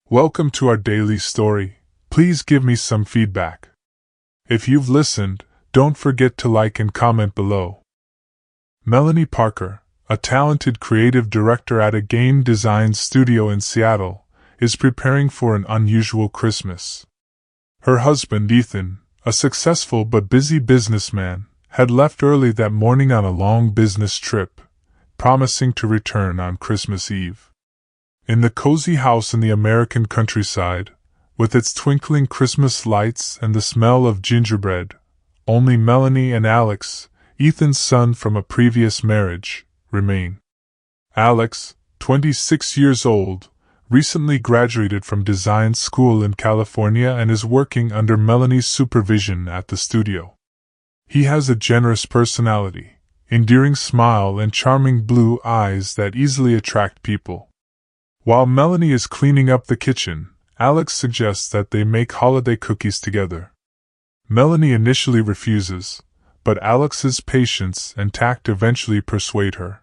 Welcome to our daily story. Please give me some feedback. If you've listened, don't forget to like and comment below. Melanie Parker, a talented creative director at a game design studio in Seattle, is preparing for an unusual Christmas. Her husband Ethan, a successful but busy businessman, had left early that morning on a long business trip, promising to return on Christmas Eve. In the cozy house in the American countryside, with its twinkling Christmas lights and the smell of gingerbread, only Melanie and Alex, Ethan's son from a previous marriage, remain. Alex, 26 years old, recently graduated from design school in California and is working under Melanie's supervision at the studio. He has a generous personality, endearing smile and charming blue eyes that easily attract people. While Melanie is cleaning up the kitchen, Alex suggests that they make holiday cookies together. Melanie initially refuses, but Alex's patience and tact eventually persuade her.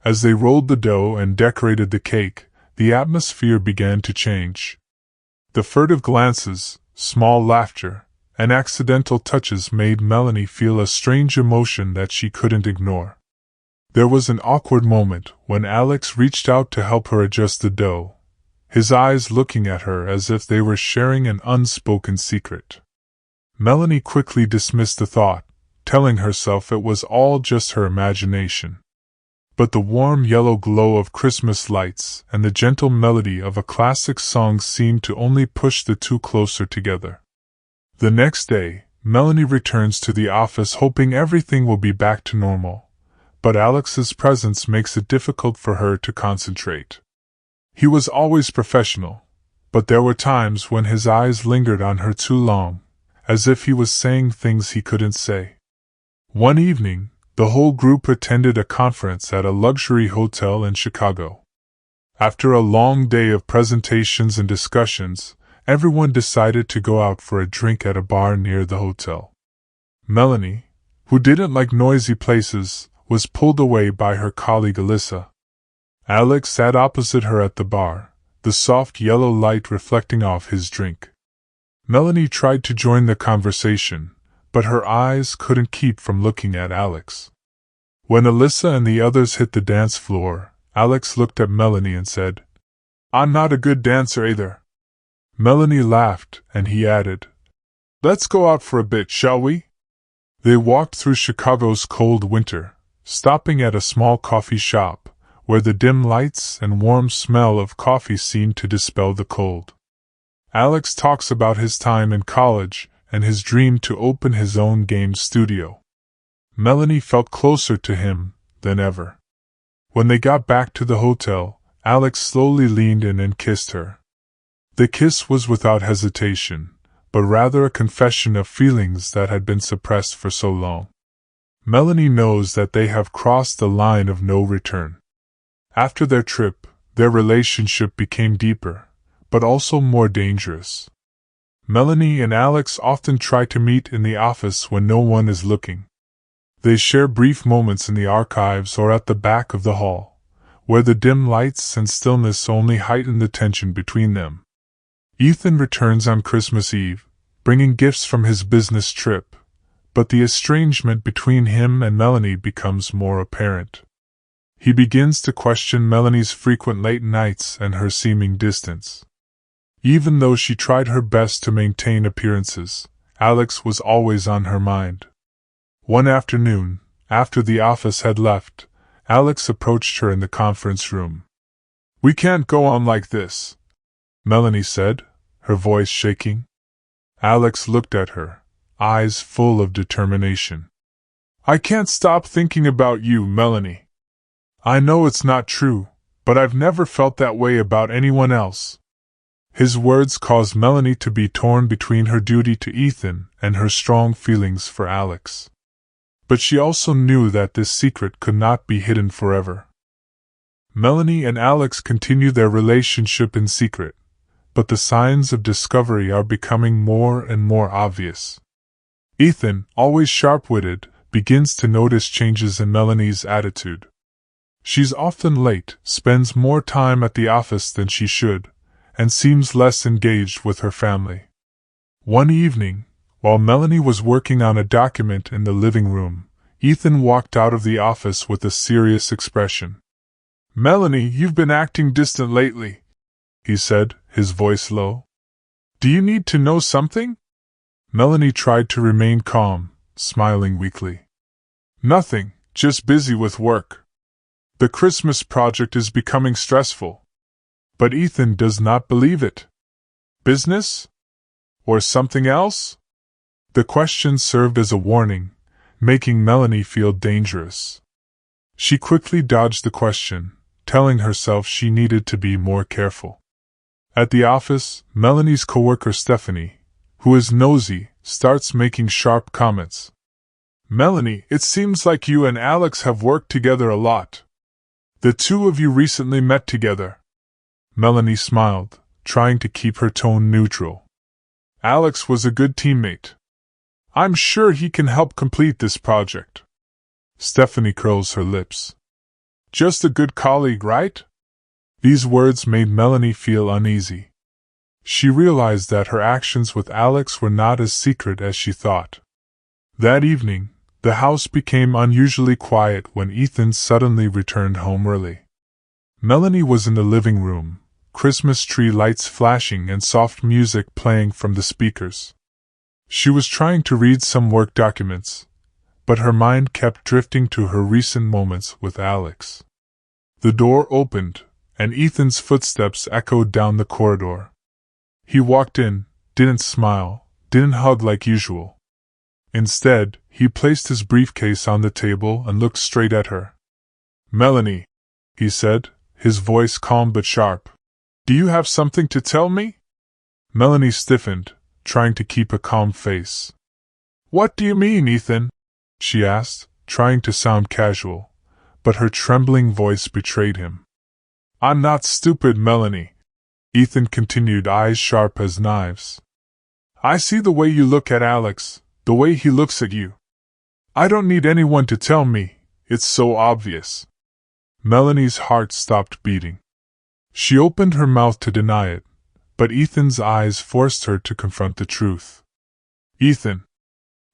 As they rolled the dough and decorated the cake, the atmosphere began to change. The furtive glances, small laughter, and accidental touches made Melanie feel a strange emotion that she couldn't ignore. There was an awkward moment when Alex reached out to help her adjust the dough, his eyes looking at her as if they were sharing an unspoken secret. Melanie quickly dismissed the thought, telling herself it was all just her imagination. But the warm yellow glow of Christmas lights and the gentle melody of a classic song seemed to only push the two closer together. The next day, Melanie returns to the office hoping everything will be back to normal. But Alex's presence makes it difficult for her to concentrate. He was always professional, but there were times when his eyes lingered on her too long, as if he was saying things he couldn't say. One evening, the whole group attended a conference at a luxury hotel in Chicago. After a long day of presentations and discussions, everyone decided to go out for a drink at a bar near the hotel. Melanie, who didn't like noisy places, was pulled away by her colleague Alyssa. Alex sat opposite her at the bar, the soft yellow light reflecting off his drink. Melanie tried to join the conversation, but her eyes couldn't keep from looking at Alex. When Alyssa and the others hit the dance floor, Alex looked at Melanie and said, "I'm not a good dancer either." Melanie laughed, and he added, "Let's go out for a bit, shall we?" They walked through Chicago's cold winter, stopping at a small coffee shop, where the dim lights and warm smell of coffee seemed to dispel the cold. Alex talks about his time in college and his dream to open his own game studio. Melanie felt closer to him than ever. When they got back to the hotel, Alex slowly leaned in and kissed her. The kiss was without hesitation, but rather a confession of feelings that had been suppressed for so long. Melanie knows that they have crossed the line of no return. After their trip, their relationship became deeper, but also more dangerous. Melanie and Alex often try to meet in the office when no one is looking. They share brief moments in the archives or at the back of the hall, where the dim lights and stillness only heighten the tension between them. Ethan returns on Christmas Eve, bringing gifts from his business trip, but the estrangement between him and Melanie becomes more apparent. He begins to question Melanie's frequent late nights and her seeming distance. Even though she tried her best to maintain appearances, Alex was always on her mind. One afternoon, after the office had left, Alex approached her in the conference room. "We can't go on like this," Melanie said, her voice shaking. Alex looked at her, eyes full of determination. "I can't stop thinking about you, Melanie. I know it's not true, but I've never felt that way about anyone else." His words caused Melanie to be torn between her duty to Ethan and her strong feelings for Alex. But she also knew that this secret could not be hidden forever. Melanie and Alex continue their relationship in secret, but the signs of discovery are becoming more and more obvious. Ethan, always sharp-witted, begins to notice changes in Melanie's attitude. She's often late, spends more time at the office than she should, and seems less engaged with her family. One evening, while Melanie was working on a document in the living room, Ethan walked out of the office with a serious expression. "Melanie, you've been acting distant lately," he said, his voice low. "Do you need to know something?" Melanie tried to remain calm, smiling weakly. "Nothing, just busy with work. The Christmas project is becoming stressful." But Ethan does not believe it. "Business? Or something else?" The question served as a warning, making Melanie feel dangerous. She quickly dodged the question, telling herself she needed to be more careful. At the office, Melanie's coworker Stephanie, who is nosy, starts making sharp comments. "Melanie, it seems like you and Alex have worked together a lot. The two of you recently met together." Melanie smiled, trying to keep her tone neutral. "Alex was a good teammate. I'm sure he can help complete this project." Stephanie curls her lips. "Just a good colleague, right?" These words made Melanie feel uneasy. She realized that her actions with Alex were not as secret as she thought. That evening, the house became unusually quiet when Ethan suddenly returned home early. Melanie was in the living room, Christmas tree lights flashing and soft music playing from the speakers. She was trying to read some work documents, but her mind kept drifting to her recent moments with Alex. The door opened, and Ethan's footsteps echoed down the corridor. He walked in, didn't smile, didn't hug like usual. Instead, he placed his briefcase on the table and looked straight at her. "Melanie," he said, his voice calm but sharp. "Do you have something to tell me?" Melanie stiffened, trying to keep a calm face. "What do you mean, Ethan?" she asked, trying to sound casual, but her trembling voice betrayed him. "I'm not stupid, Melanie," Ethan continued, eyes sharp as knives. "I see the way you look at Alex, the way he looks at you. I don't need anyone to tell me, it's so obvious." Melanie's heart stopped beating. She opened her mouth to deny it, but Ethan's eyes forced her to confront the truth. "Ethan,"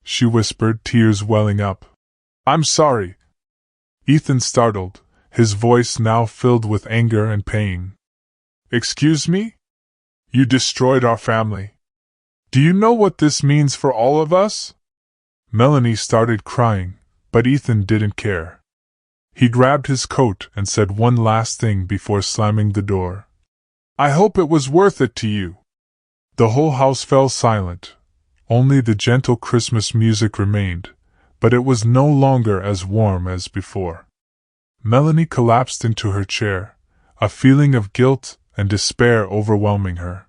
she whispered, tears welling up. "I'm sorry." Ethan startled, his voice now filled with anger and pain. "Excuse me? You destroyed our family. Do you know what this means for all of us?" Melanie started crying, but Ethan didn't care. He grabbed his coat and said one last thing before slamming the door. "I hope it was worth it to you." The whole house fell silent. Only the gentle Christmas music remained, but it was no longer as warm as before. Melanie collapsed into her chair, a feeling of guilt and despair overwhelming her.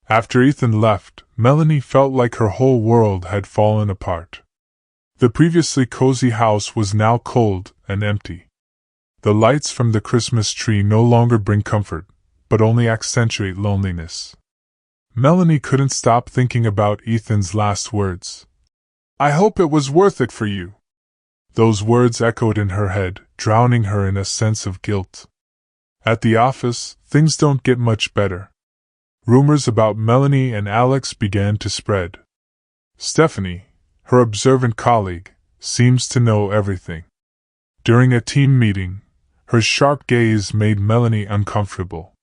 After Ethan left, Melanie felt like her whole world had fallen apart. The previously cozy house was now cold and empty. The lights from the Christmas tree no longer bring comfort, but only accentuate loneliness. Melanie couldn't stop thinking about Ethan's last words. "I hope it was worth it for you." Those words echoed in her head, drowning her in a sense of guilt. At the office, things don't get much better. Rumors about Melanie and Alex began to spread. Stephanie, her observant colleague, seems to know everything. During a team meeting, her sharp gaze made Melanie uncomfortable.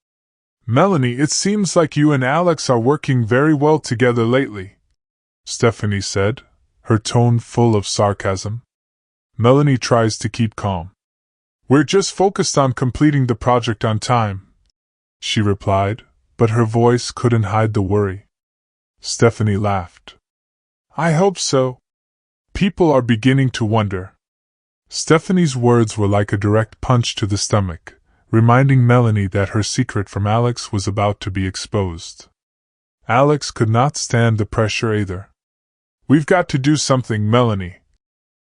"Melanie, it seems like you and Alex are working very well together lately," Stephanie said, her tone full of sarcasm. Melanie tries to keep calm. "We're just focused on completing the project on time," she replied, but her voice couldn't hide the worry. Stephanie laughed. "I hope so. People are beginning to wonder." Stephanie's words were like a direct punch to the stomach, reminding Melanie that her secret from Alex was about to be exposed. Alex could not stand the pressure either. "We've got to do something, Melanie,"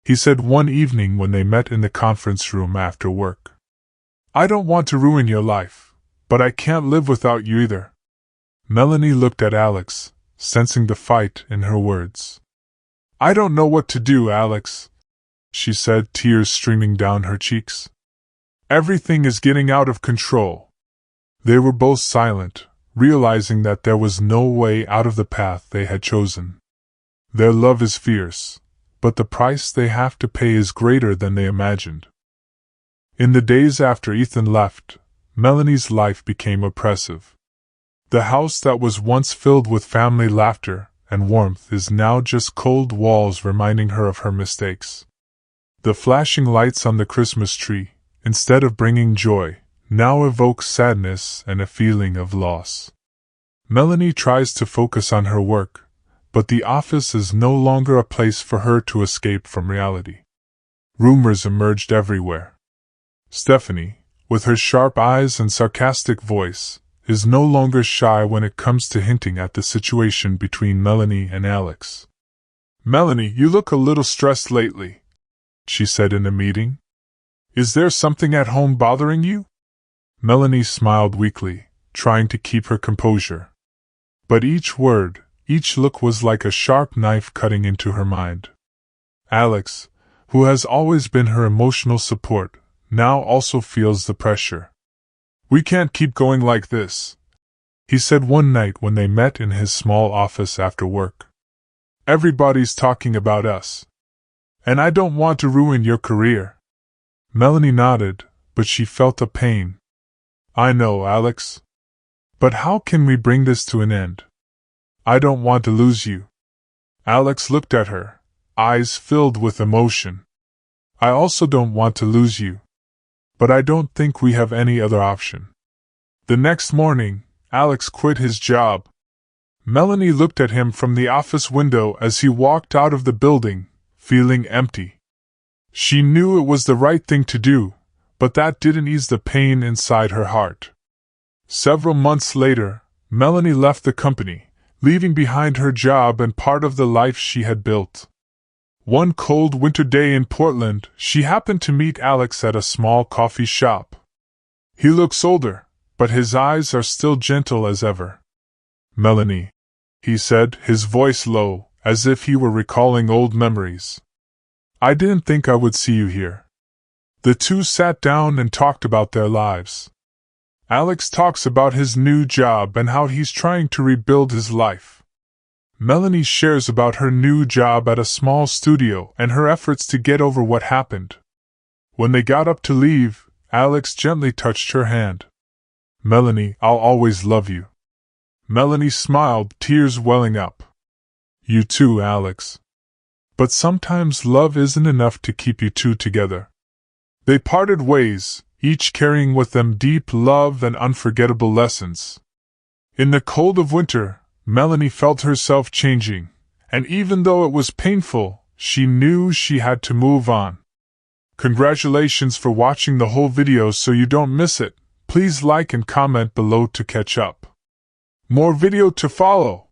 he said one evening when they met in the conference room after work. "I don't want to ruin your life, but I can't live without you either." Melanie looked at Alex, sensing the fight in her words. "I don't know what to do, Alex," she said, tears streaming down her cheeks. "Everything is getting out of control." They were both silent, realizing that there was no way out of the path they had chosen. Their love is fierce, but the price they have to pay is greater than they imagined. In the days after Ethan left, Melanie's life became oppressive. The house that was once filled with family laughter and warmth is now just cold walls reminding her of her mistakes. The flashing lights on the Christmas tree, instead of bringing joy, now evoke sadness and a feeling of loss. Melanie tries to focus on her work, but the office is no longer a place for her to escape from reality. Rumors emerged everywhere. Stephanie, with her sharp eyes and sarcastic voice, is no longer shy when it comes to hinting at the situation between Melanie and Alex. "Melanie, you look a little stressed lately," she said in a meeting. "Is there something at home bothering you?" Melanie smiled weakly, trying to keep her composure. But each word, each look was like a sharp knife cutting into her mind. Alex, who has always been her emotional support, now also feels the pressure. "We can't keep going like this," he said one night when they met in his small office after work. "Everybody's talking about us. And I don't want to ruin your career." Melanie nodded, but she felt a pain. "I know, Alex. But how can we bring this to an end? I don't want to lose you." Alex looked at her, eyes filled with emotion. "I also don't want to lose you. But I don't think we have any other option." The next morning, Alex quit his job. Melanie looked at him from the office window as he walked out of the building, feeling empty. She knew it was the right thing to do, but that didn't ease the pain inside her heart. Several months later, Melanie left the company, leaving behind her job and part of the life she had built. One cold winter day in Portland, she happened to meet Alex at a small coffee shop. He looks older, but his eyes are still gentle as ever. "Melanie," he said, his voice low, as if he were recalling old memories. "I didn't think I would see you here." The two sat down and talked about their lives. Alex talks about his new job and how he's trying to rebuild his life. Melanie shares about her new job at a small studio and her efforts to get over what happened. When they got up to leave, Alex gently touched her hand. "Melanie, I'll always love you." Melanie smiled, tears welling up. "You too, Alex. But sometimes love isn't enough to keep you two together." They parted ways, each carrying with them deep love and unforgettable lessons. In the cold of winter, Melanie felt herself changing, and even though it was painful, she knew she had to move on. Congratulations for watching the whole video. So you don't miss it, please like and comment below to catch up. More video to follow.